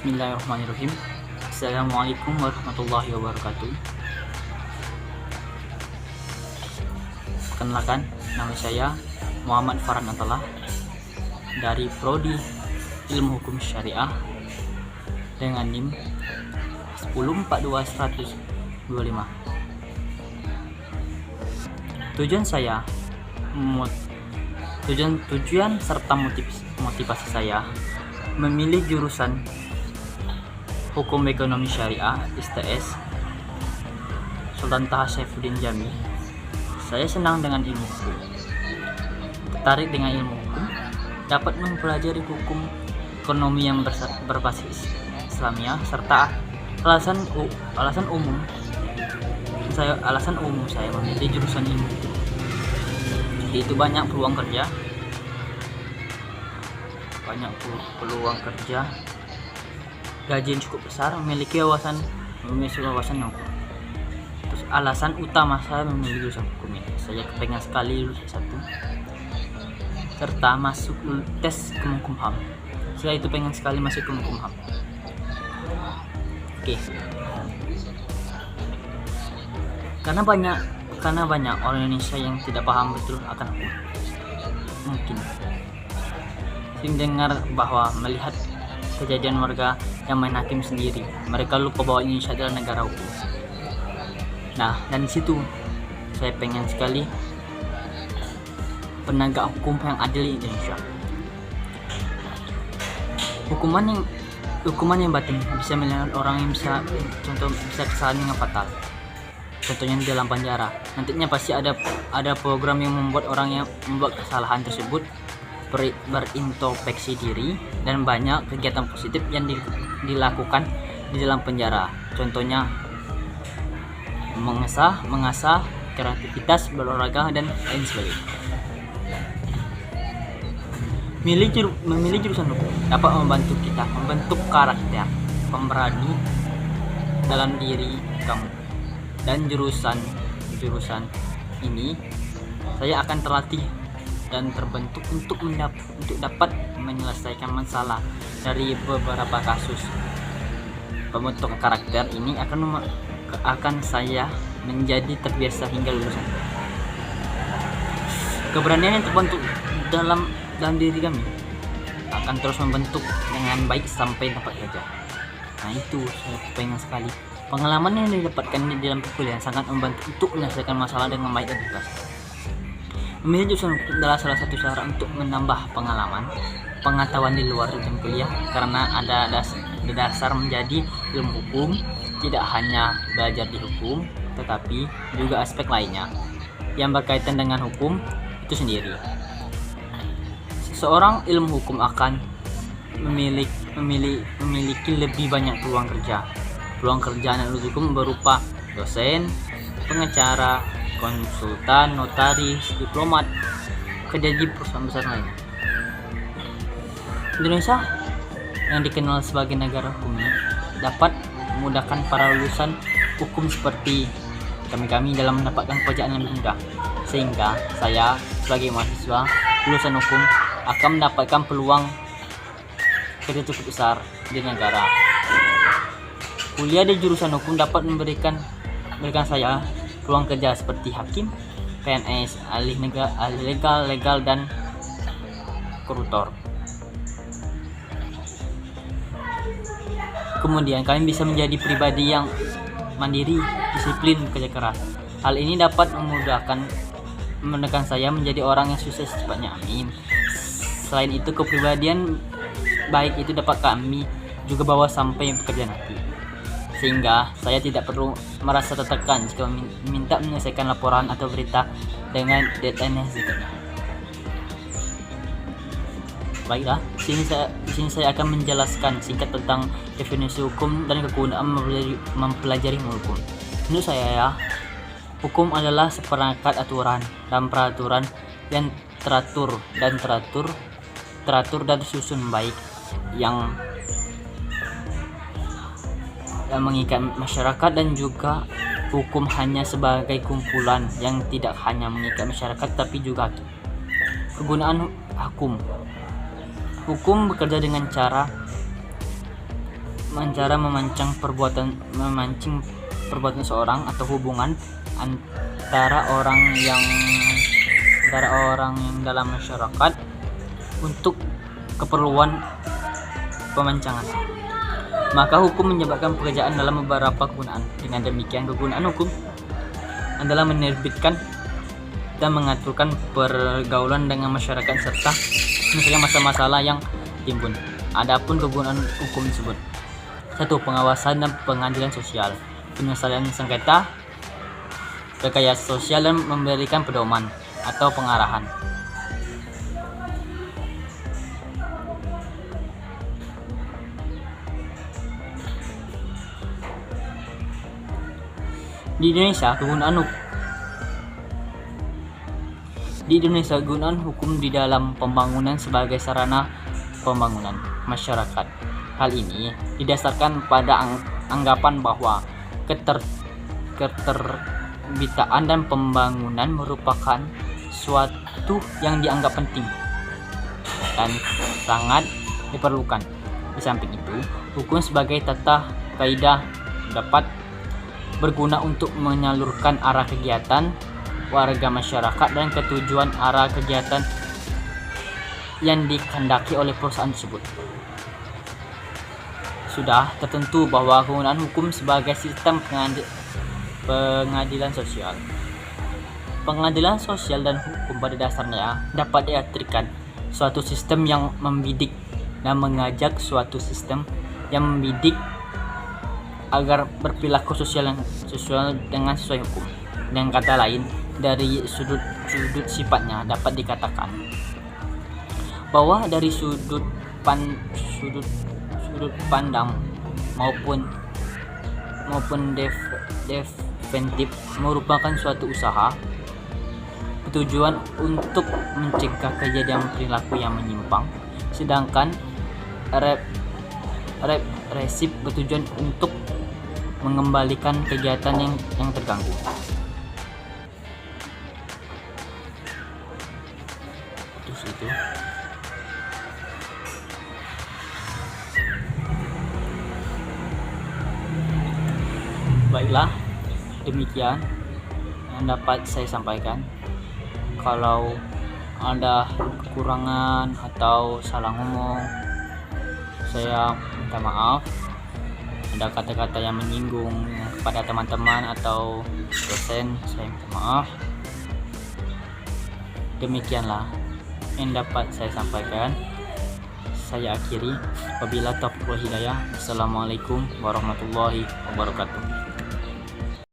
Bismillahirrahmanirrahim. Assalamualaikum warahmatullahi wabarakatuh. Perkenalkan, nama saya Muhammad Farhan Attallah dari Prodi Ilmu Hukum Syariah dengan NIM 1042125. Tujuan serta motivasi saya memilih jurusan Hukum Ekonomi Syariah (STS) Sultan Taha Saifuddin Jami. Saya senang dengan ilmu hukum, tertarik dengan ilmu hukum, dapat mempelajari hukum ekonomi yang berbasis Islamiyah, serta alasan umum saya memilih jurusan ilmu hukum yaitu banyak peluang kerja, gaji yang cukup besar, memiliki wawasan hukum. Terus alasan utama saya memilih jurusan hukum ini, saya kepengen sekali lulus S1 serta masuk tes Kemenkumham. Saya itu pengen sekali masuk Kemenkumham. Oke. Karena banyak orang Indonesia yang tidak paham betul akan hukum. Mungkin sering dengar bahwa melihat kejadian warga yang main hakim sendiri, mereka lupa bahwa Indonesia adalah negara hukum. Nah, dan di situ saya pengen sekali penegak hukum yang adil di Indonesia. Hukuman yang batin bisa melihat orang yang bisa kesalahan yang fatal. Contohnya di dalam penjara. Nantinya pasti ada program yang membuat orang yang membuat kesalahan tersebut berintrospeksi diri, dan banyak kegiatan positif yang dilakukan di dalam penjara. Contohnya mengasah kreativitas, berolahraga, dan lain sebagainya. Memilih jurusan hukum dapat membantu kita membentuk karakter pemberani dalam diri kamu. Dan jurusan ini saya akan terlatih dan terbentuk untuk dapat menyelesaikan masalah dari beberapa kasus. Pembentukan karakter ini akan saya menjadi terbiasa hingga lulusan. Keberanian yang terbentuk dalam diri kami akan terus membentuk dengan baik sampai dapat kerja. Nah, itu saya pengen sekali. Pengalaman yang didapatkan di dalam perkuliahan sangat membantu untuk menyelesaikan masalah dengan baik dan ikhlas. Memilih jurusan hukum adalah salah satu cara untuk menambah pengetahuan di luar jam kuliah, karena ada dasar menjadi ilmu hukum. Tidak hanya belajar di hukum, tetapi juga aspek lainnya yang berkaitan dengan hukum itu sendiri. Seorang ilmu hukum akan memiliki lebih banyak peluang kerja. Peluang kerjaan yang hukum berupa dosen, pengacara, konsultan, notaris, diplomat, kerja di perusahaan besar lainnya. Indonesia yang dikenal sebagai negara hukum ini dapat memudahkan para lulusan hukum seperti kami dalam mendapatkan pekerjaan yang lebih mudah. Sehingga saya sebagai mahasiswa lulusan hukum akan mendapatkan peluang kerja cukup besar di negara. Kuliah di jurusan hukum dapat memberikan saya peluang kerja seperti hakim, PNS, ahli legal, dan koruptor. Kemudian kami bisa menjadi pribadi yang mandiri, disiplin, bekerja keras. Hal ini dapat memudahkan saya menjadi orang yang sukses secepatnya. Amin. Selain itu, kepribadian baik itu dapat kami juga bawa sampai pekerjaan nanti, sehingga saya tidak perlu merasa tertekan jika minta menyelesaikan laporan atau berita dengan deadline yang singkat. Baiklah, di sini saya akan menjelaskan singkat tentang definisi hukum dan kegunaan mempelajari hukum. Menurut saya, hukum adalah seperangkat aturan dan peraturan yang teratur dan tersusun baik yang mengikat masyarakat, dan juga hukum hanya sebagai kumpulan yang tidak hanya mengikat masyarakat tapi juga hakim. Kegunaan hukum bekerja dengan cara memancing perbuatan seorang atau hubungan antara orang yang dalam masyarakat untuk keperluan pemancangan. Maka hukum menyebabkan pekerjaan dalam beberapa kegunaan. Dengan demikian, kegunaan hukum adalah menerbitkan dan mengaturkan pergaulan dengan masyarakat serta menyelesaikan masalah-masalah yang timbul. Adapun kegunaan hukum tersebut: 1. Pengawasan dan pengadilan sosial, penyelesaian sengketa, rekayasa sosial, dan memberikan pedoman atau pengarahan. Di Indonesia, kegunaan hukum di dalam pembangunan sebagai sarana pembangunan masyarakat. Hal ini didasarkan pada anggapan bahwa keterbitaan dan pembangunan merupakan suatu yang dianggap penting dan sangat diperlukan. Di samping itu, hukum sebagai tata kaidah dapat berguna untuk menyalurkan arah kegiatan warga masyarakat dan ketujuan arah kegiatan yang dikehendaki oleh perusahaan tersebut. Sudah tertentu bahwa kegunaan hukum sebagai sistem pengadilan sosial. Pengadilan sosial dan hukum pada dasarnya dapat diartikan suatu sistem yang membidik dan mengajak suatu sistem yang membidik agar berperilaku sosial dengan sesuai hukum. Dengan kata lain, dari sudut sifatnya dapat dikatakan bahwa dari sudut pandang maupun defensif merupakan suatu usaha bertujuan untuk mencegah kejadian perilaku yang menyimpang, sedangkan represif bertujuan untuk mengembalikan kegiatan yang terganggu. Terus itu. Baiklah, demikian yang dapat saya sampaikan. Kalau ada kekurangan atau salah ngomong, saya minta maaf. Ada kata-kata yang menyinggung kepada teman-teman atau dosen, saya minta maaf. Demikianlah yang dapat saya sampaikan. Saya akhiri. Wabillahi taufiq wal hidayah. Assalamualaikum warahmatullahi wabarakatuh.